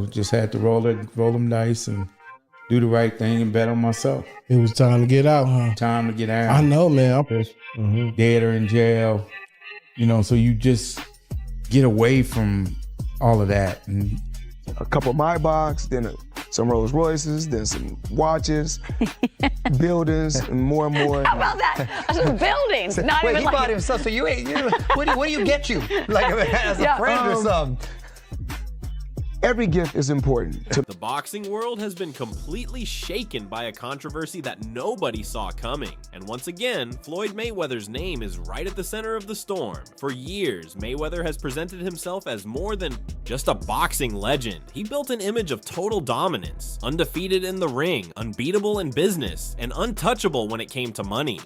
Just had to roll them dice and do the right thing and bet on myself. It was time to get out, huh? Time to get out. I know, man. I'm pissed. Dead or in jail. You know, so you just get away from all of that. And a couple Maybachs, then some Rolls Royces, then some watches, buildings, and more. How about that? Some buildings. So, not wait, even he like bought himself, so you ain't, what do you get you? Like as a friend or something? Every gift is important. The boxing world has been completely shaken by a controversy that nobody saw coming. And once again, Floyd Mayweather's name is right at the center of the storm. For years, Mayweather has presented himself as more than just a boxing legend. He built an image of total dominance, undefeated in the ring, unbeatable in business, and untouchable when it came to money.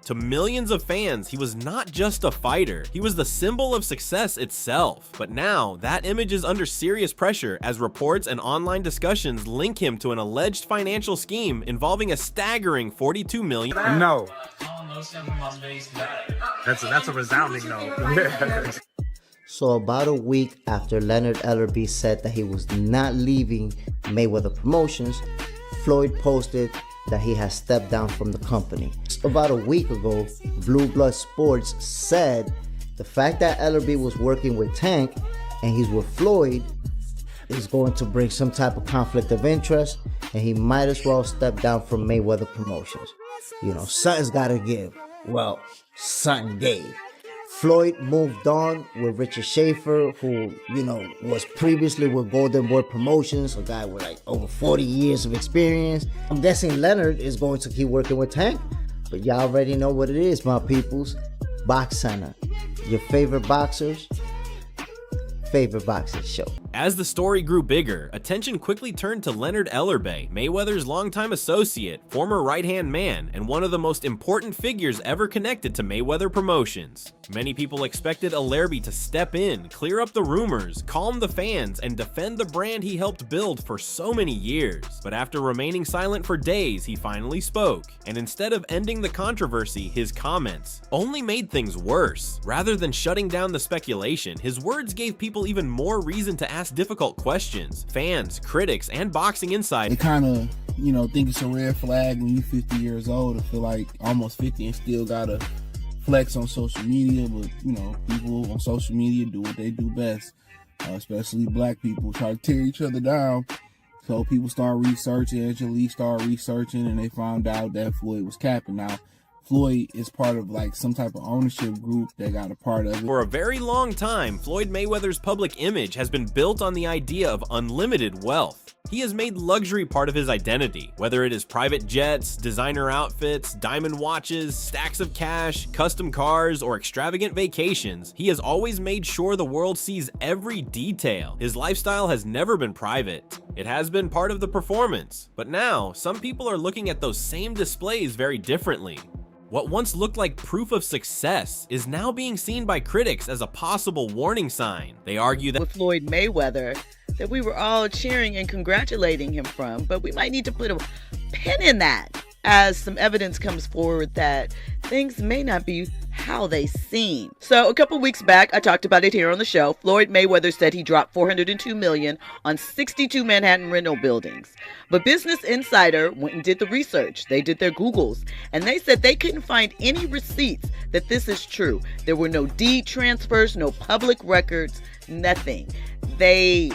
To millions of fans, he was not just a fighter, he was the symbol of success itself. But now, that image is under serious pressure as reports and online discussions link him to an alleged financial scheme involving a staggering $42 million. No. That's a resounding no. So about a week after Leonard Ellerbe said that he was not leaving Mayweather Promotions, Floyd posted that he has stepped down from the company. About a week ago, Blue Blood Sports said the fact that Ellerbe was working with Tank and he's with Floyd is going to bring some type of conflict of interest, and he might as well step down from Mayweather Promotions. You know, something's gotta give. Well, something gave. Floyd moved on with Richard Schaefer, who, you know, was previously with Golden Boy Promotions, a guy with like over 40 years of experience. I'm guessing Leonard is going to keep working with Tank, but y'all already know what it is, my peoples. Box Center, your favorite boxers, favorite boxing show. As the story grew bigger, attention quickly turned to Leonard Ellerbe, Mayweather's longtime associate, former right-hand man, and one of the most important figures ever connected to Mayweather Promotions. Many people expected Ellerbe to step in, clear up the rumors, calm the fans, and defend the brand he helped build for so many years. But after remaining silent for days, he finally spoke. And instead of ending the controversy, his comments only made things worse. Rather than shutting down the speculation, his words gave people even more reason to ask difficult questions. Fans, critics, and boxing insiders. They kind of, you know, think it's a red flag when you're 50 years old to feel like almost 50 and still gotta flex on social media. But, you know, people on social media do what they do best, especially black people, try to tear each other down. So people start researching, Angela started researching, and they found out that Floyd was capping. Now, Floyd is part of like some type of ownership group that got a part of it. For a very long time, Floyd Mayweather's public image has been built on the idea of unlimited wealth. He has made luxury part of his identity, whether it is private jets, designer outfits, diamond watches, stacks of cash, custom cars, or extravagant vacations. He has always made sure the world sees every detail. His lifestyle has never been private. It has been part of the performance. But now, some people are looking at those same displays very differently. What once looked like proof of success is now being seen by critics as a possible warning sign. They argue that with Floyd Mayweather, that we were all cheering and congratulating him from, but we might need to put a pin in that as some evidence comes forward that things may not be how they seem. So a couple weeks back, I talked about it here on the show. Floyd Mayweather said he dropped $402 million on 62 Manhattan rental buildings. But Business Insider went and did the research. They did their Googles, and they said they couldn't find any receipts that this is true. There were no deed transfers, no public records, nothing. They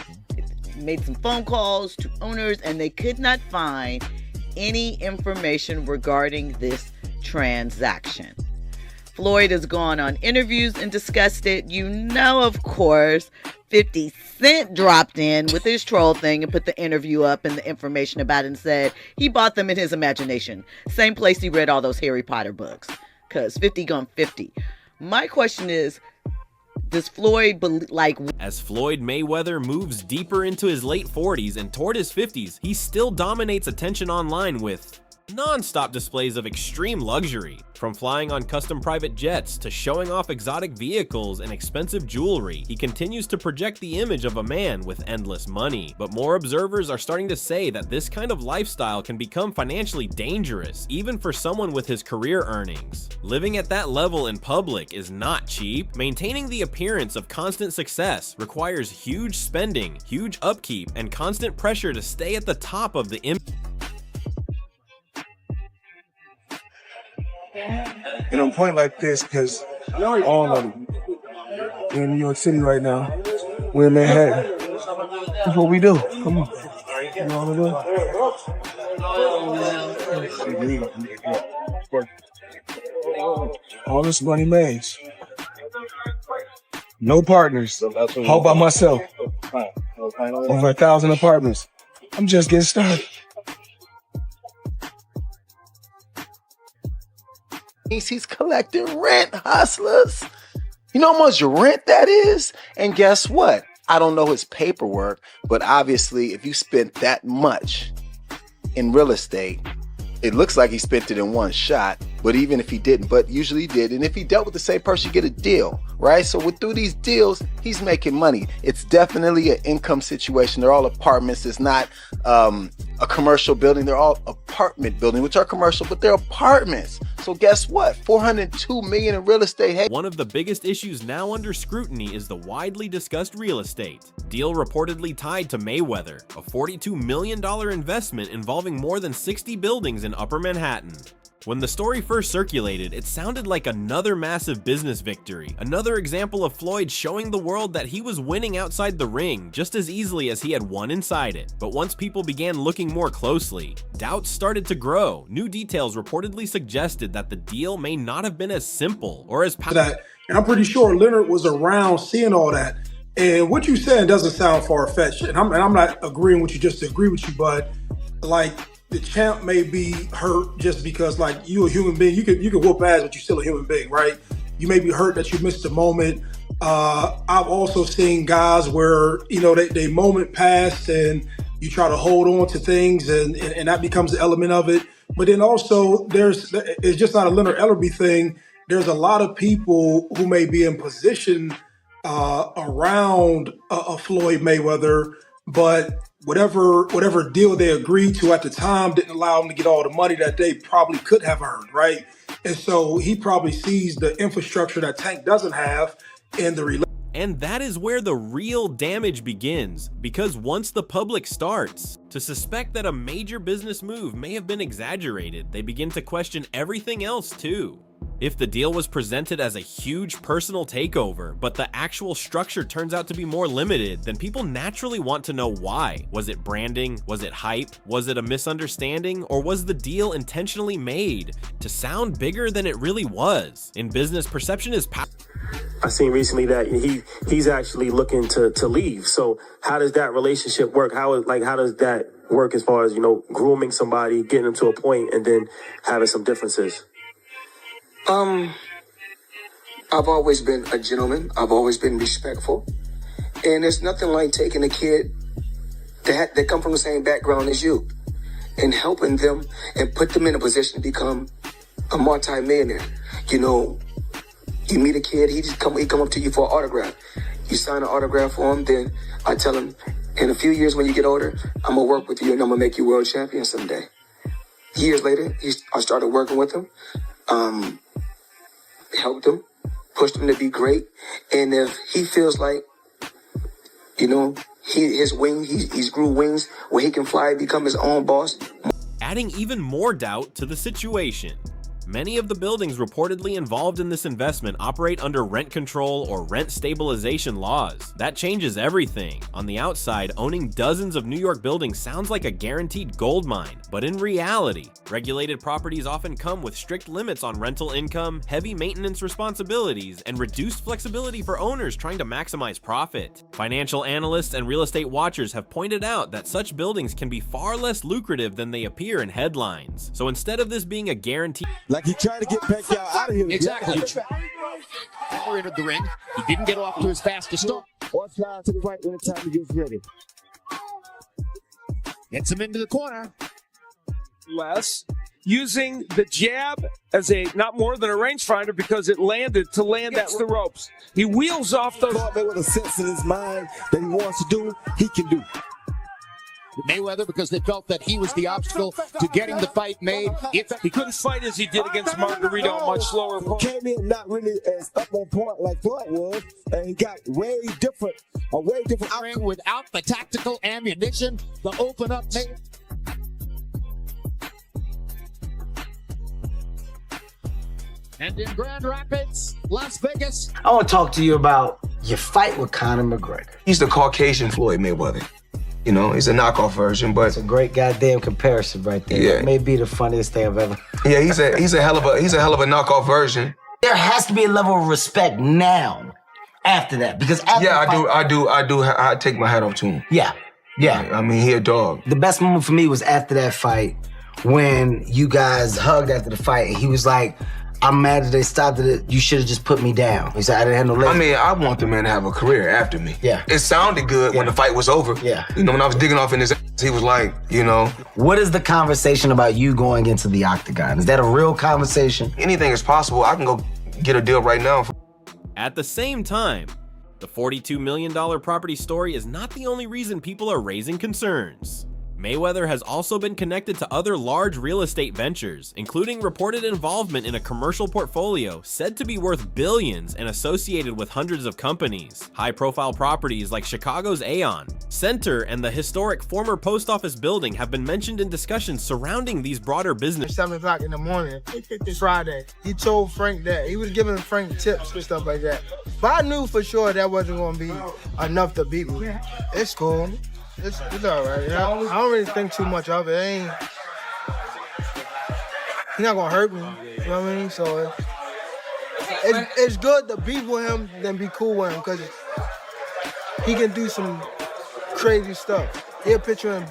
made some phone calls to owners, and they could not find any information regarding this transaction. Floyd has gone on interviews and discussed it. You know, of course, 50 Cent dropped in with his troll thing and put the interview up and the information about it and said he bought them in his imagination. Same place he read all those Harry Potter books, because 50 gone 50. My question is, does Floyd as Floyd Mayweather moves deeper into his late 40s and toward his 50s, he still dominates attention online with Non-stop displays of extreme luxury, from flying on custom private jets to showing off exotic vehicles and expensive jewelry. He continues to project the image of a man with endless money. But more observers are starting to say that this kind of lifestyle can become financially dangerous, even for someone with his career earnings. Living at that level in public is not cheap. Maintaining the appearance of constant success requires huge spending, huge upkeep, and constant pressure to stay at the top of the And on a point like this, because all of them, we're in New York City right now. We're in Manhattan. That's what we do. Come on. You know what I do? All this money made. No partners. All by myself. Over 1,000 apartments. I'm just getting started. He's collecting rent, hustlers. You know how much rent that is? And guess what? I don't know his paperwork, but obviously if you spent that much in real estate, it looks like he spent it in one shot, but even if he didn't, but usually he did. And if he dealt with the same person, you get a deal, right? So through these deals, he's making money. It's definitely an income situation. They're all apartments. It's not a commercial building. They're all apartment buildings, which are commercial, but they're apartments. So guess what? $402 million in real estate. Hey. One of the biggest issues now under scrutiny is the widely discussed real estate deal reportedly tied to Mayweather, a $42 million investment involving more than 60 buildings in Upper Manhattan. When the story first circulated, it sounded like another massive business victory, another example of Floyd showing the world that he was winning outside the ring just as easily as he had won inside it. But once people began looking more closely, doubts started to grow. New details reportedly suggested that the deal may not have been as simple or as powerful. And I'm pretty sure Leonard was around seeing all that. And what you said doesn't sound far-fetched. And I'm not agreeing with you just to agree with you, but like, the champ may be hurt just because, like, you a human being. You can whoop ass, but you're still a human being, right? You may be hurt that you missed a moment. I've also seen guys where, you know, they moment passed and you try to hold on to things and that becomes an element of it. But then also it's just not a Leonard Ellerbe thing. There's a lot of people who may be in position around a Floyd Mayweather, but whatever deal they agreed to at the time didn't allow them to get all the money that they probably could have earned, right? And so he probably sees the infrastructure that Tank doesn't have in the relationship. And that is where the real damage begins, because once the public starts to suspect that a major business move may have been exaggerated, they begin to question everything else too. If the deal was presented as a huge personal takeover, but the actual structure turns out to be more limited, then people naturally want to know why. Was it branding? Was it hype? Was it a misunderstanding? Or was the deal intentionally made to sound bigger than it really was? In business, perception is power. I've seen recently that he's actually looking to leave. So how does that relationship work? How does that work as far as, you know, grooming somebody, getting them to a point, and then having some differences? I've always been a gentleman. I've always been respectful. And there's nothing like taking a kid that come from the same background as you and helping them and put them in a position to become a multi-millionaire. You know, you meet a kid, he come up to you for an autograph. You sign an autograph for him, then I tell him, in a few years when you get older, I'm going to work with you and I'm going to make you world champion someday. Years later, I started working with him. Helped him, pushed him to be great. And if he feels like, you know, he's grew wings where he can fly, become his own boss. Adding even more doubt to the situation. Many of the buildings reportedly involved in this investment operate under rent control or rent stabilization laws. That changes everything. On the outside, owning dozens of New York buildings sounds like a guaranteed gold mine, but in reality, regulated properties often come with strict limits on rental income, heavy maintenance responsibilities, and reduced flexibility for owners trying to maximize profit. Financial analysts and real estate watchers have pointed out that such buildings can be far less lucrative than they appear in headlines. So instead of this being a guarantee, like he tried to get Pacquiao out of here. Exactly. Never entered the ring. He didn't get off to his fastest start. Or slide to the right when the time he gets ready. Gets him into the corner. Less. using the jab as a not more than a rangefinder because it landed to land at the ropes. He wheels off those. Floyd with a sense in his mind that he wants to do, he can do. Mayweather, because they felt that he was the obstacle to getting the fight made. If he couldn't fight as he did against Margarito, a much slower opponent. He came in not really as up on point like Floyd was, and he got a way different ring without the tactical ammunition to open up Mayweather. And in Grand Rapids, Las Vegas. I want to talk to you about your fight with Conor McGregor. He's the Caucasian Floyd Mayweather. You know, he's a knockoff version, but it's a great goddamn comparison right there. Yeah. That may be the funniest thing I've ever. Yeah, he's a hell of a knockoff version. There has to be a level of respect now after that, because after I take my hat off to him. Yeah. I mean, he a dog. The best moment for me was after that fight when you guys hugged after the fight, and he was like, I'm mad that they stopped it. You should have just put me down. He said, I didn't have no legs. I mean, I want the man to have a career after me. Yeah. It sounded good when the fight was over. Yeah. You know, when I was digging off in his ass, he was like, you know. What is the conversation about you going into the octagon? Is that a real conversation? Anything is possible. I can go get a deal right now. At the same time, the $42 million property story is not the only reason people are raising concerns. Mayweather has also been connected to other large real estate ventures, including reported involvement in a commercial portfolio said to be worth billions and associated with hundreds of companies. High-profile properties like Chicago's Aon Center and the historic former post office building have been mentioned in discussions surrounding these broader businesses. 7 o'clock in the morning, Friday, he told Frank that. He was giving Frank tips and stuff like that. But I knew for sure that wasn't going to be enough to beat me. It's cool. It's all right. I don't really think too much of it. He's not gonna hurt me. You know what I mean? So it's good to be with him than be cool with him, because he can do some crazy stuff. He'll picture him.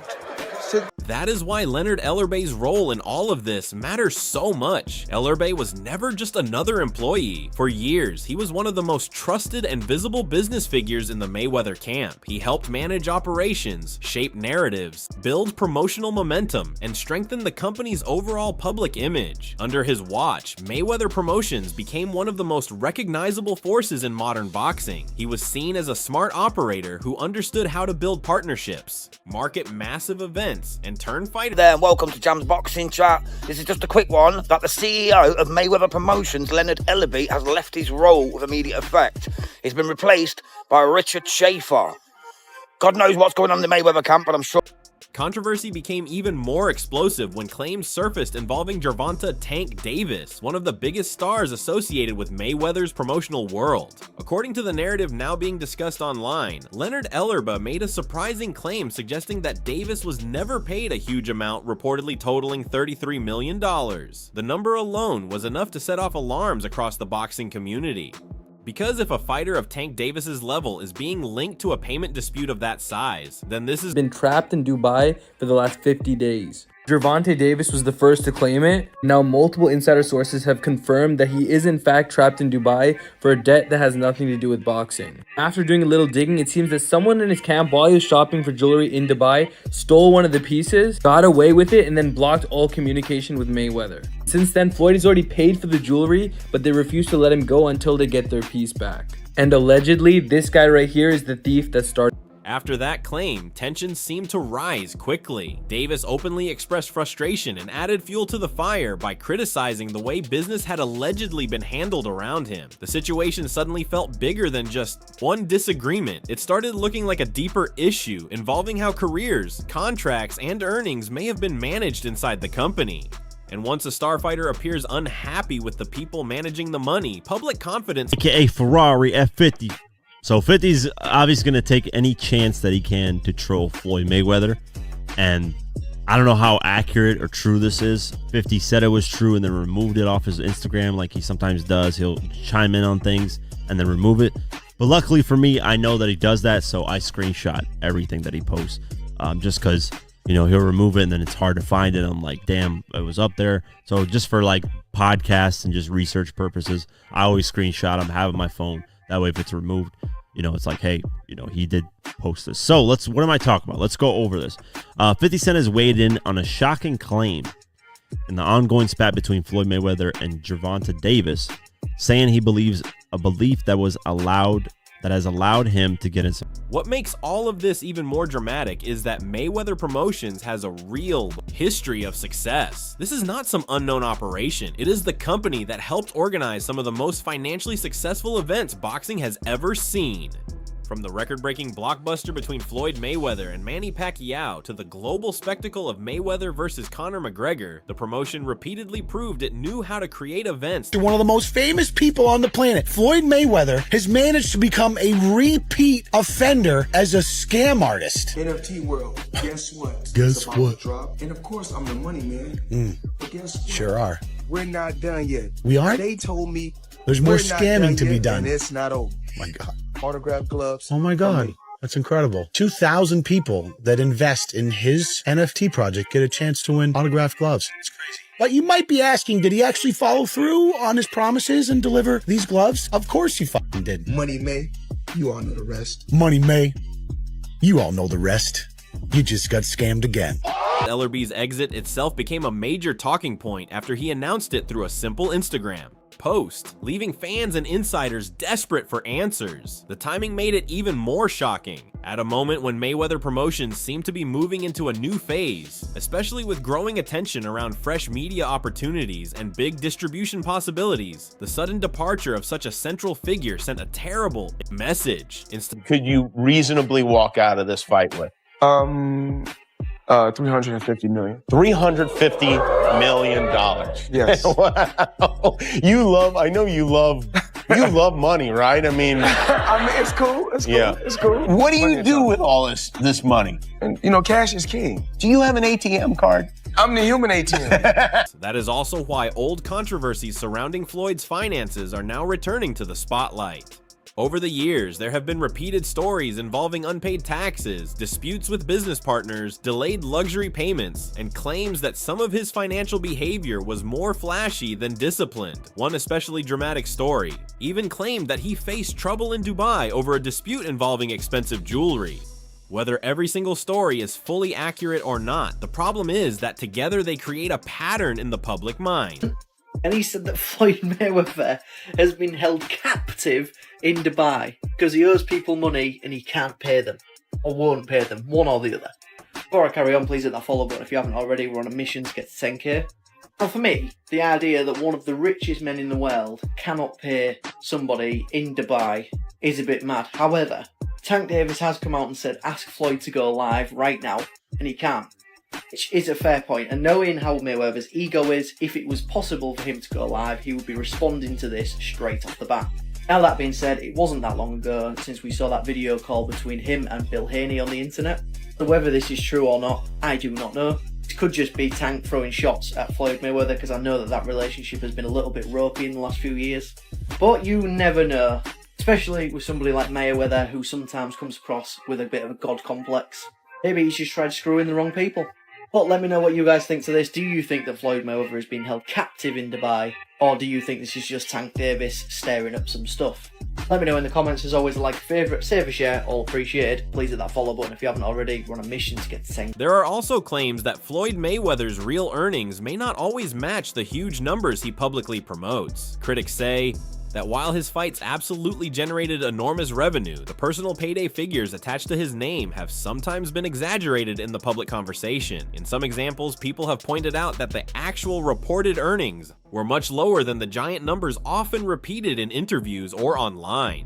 That is why Leonard Ellerbe's role in all of this matters so much. Ellerbe was never just another employee. For years, he was one of the most trusted and visible business figures in the Mayweather camp. He helped manage operations, shape narratives, build promotional momentum, and strengthen the company's overall public image. Under his watch, Mayweather Promotions became one of the most recognizable forces in modern boxing. He was seen as a smart operator who understood how to build partnerships, market massive events, and turn fighter. There, and welcome to Jam's Boxing Chat. This is just a quick one that the CEO of Mayweather Promotions, Leonard Ellerbe, has left his role with immediate effect. He's been replaced by Richard Schaefer. God knows what's going on in the Mayweather camp, but I'm sure. Controversy became even more explosive when claims surfaced involving Gervonta "Tank" Davis, one of the biggest stars associated with Mayweather's promotional world. According to the narrative now being discussed online, Leonard Ellerbe made a surprising claim suggesting that Davis was never paid a huge amount, reportedly totaling $33 million. The number alone was enough to set off alarms across the boxing community. Because if a fighter of Tank Davis's level is being linked to a payment dispute of that size, then this has been trapped in Dubai for the last 50 days. Gervonta Davis was the first to claim it. Now multiple insider sources have confirmed that he is in fact trapped in Dubai for a debt that has nothing to do with boxing. After doing a little digging, it seems that someone in his camp, while he was shopping for jewelry in Dubai, stole one of the pieces, got away with it, and then blocked all communication with Mayweather. Since then, Floyd has already paid for the jewelry, but they refuse to let him go until they get their piece back. And allegedly, this guy right here is the thief that started. After that claim, tensions seemed to rise quickly. Davis openly expressed frustration and added fuel to the fire by criticizing the way business had allegedly been handled around him. The situation suddenly felt bigger than just one disagreement. It started looking like a deeper issue involving how careers, contracts, and earnings may have been managed inside the company. And once a star fighter appears unhappy with the people managing the money, public confidence, aka Ferrari F50. So 50's obviously going to take any chance that he can to troll Floyd Mayweather. And I don't know how accurate or true this is. 50 said it was true and then removed it off his Instagram like he sometimes does. He'll chime in on things and then remove it. But luckily for me, I know that he does that, so I screenshot everything that he posts. Just because, you know, he'll remove it and then it's hard to find it. I'm like, damn, it was up there. So just for like podcasts and just research purposes, I always screenshot them, have it on my phone. That way, if it's removed, you know, it's like, hey, you know, he did post this. So what am I talking about? Let's go over this. 50 Cent has weighed in on a shocking claim in the ongoing spat between Floyd Mayweather and Gervonta Davis, saying he believes a belief that has allowed him to get in some. What makes all of this even more dramatic is that Mayweather Promotions has a real history of success. This is not some unknown operation. It is the company that helped organize some of the most financially successful events boxing has ever seen. From the record-breaking blockbuster between Floyd Mayweather and Manny Pacquiao to the global spectacle of Mayweather versus Conor McGregor, the promotion repeatedly proved it knew how to create events. One of the most famous people on the planet, Floyd Mayweather, has managed to become a repeat offender as a scam artist. NFT world, guess what? Guess It's about what? to drop. And of course, I'm the money man. But guess what? Sure are. We're not done yet. We aren't? They told me There's more we're not scamming done to be yet, done. and it's not over. My God. Autograph gloves. Oh my God. That's incredible. 2,000 people that invest in his NFT project get a chance to win autographed gloves. It's crazy. But you might be asking, did he actually follow through on his promises and deliver these gloves? Of course he fucking did. Money May, you all know the rest. Money May, you all know the rest. You just got scammed again. Ellerbe's exit itself became a major talking point after he announced it through a simple Instagram post, leaving fans and insiders desperate for answers. The timing made it even more shocking, at a moment when Mayweather Promotions seemed to be moving into a new phase, especially with growing attention around fresh media opportunities and big distribution possibilities. The sudden departure of such a central figure sent a terrible message. Could you reasonably walk out of this fight with? 350 million. $350 million. Yes. Wow. I know you love money, right? I mean, it's cool. It's cool. Yeah. It's cool. What do you do with all this money? And, cash is king. Do you have an ATM card? I'm the human ATM. That is also why old controversies surrounding Floyd's finances are now returning to the spotlight. Over the years, there have been repeated stories involving unpaid taxes, disputes with business partners, delayed luxury payments, and claims that some of his financial behavior was more flashy than disciplined. One especially dramatic story even claimed that he faced trouble in Dubai over a dispute involving expensive jewelry. Whether every single story is fully accurate or not, the problem is that together they create a pattern in the public mind. And he said that Floyd Mayweather has been held captive in Dubai because he owes people money and he can't pay them, or won't pay them, one or the other. Before I carry on, please hit that follow button if you haven't already. We're on a mission to get to 10k. Now for me, the idea that one of the richest men in the world cannot pay somebody in Dubai is a bit mad. However, Tank Davis has come out and said ask Floyd to go live right now, and he can't. Which is a fair point, and knowing how Mayweather's ego is, if it was possible for him to go live, he would be responding to this straight off the bat. Now that being said, it wasn't that long ago since we saw that video call between him and Bill Haney on the internet. So whether this is true or not, I do not know. It could just be Tank throwing shots at Floyd Mayweather, because I know that relationship has been a little bit ropey in the last few years. But you never know, especially with somebody like Mayweather who sometimes comes across with a bit of a god complex. Maybe he's just tried screwing the wrong people. But let me know what you guys think to this. Do you think that Floyd Mayweather is being held captive in Dubai? Or do you think this is just Tank Davis stirring up some stuff? Let me know in the comments. As always, like, favourite, save a share, all appreciated. Please hit that follow button if you haven't already. We're on a mission to get to 10. There are also claims that Floyd Mayweather's real earnings may not always match the huge numbers he publicly promotes. Critics say that while his fights absolutely generated enormous revenue, the personal payday figures attached to his name have sometimes been exaggerated in the public conversation. In some examples, people have pointed out that the actual reported earnings were much lower than the giant numbers often repeated in interviews or online.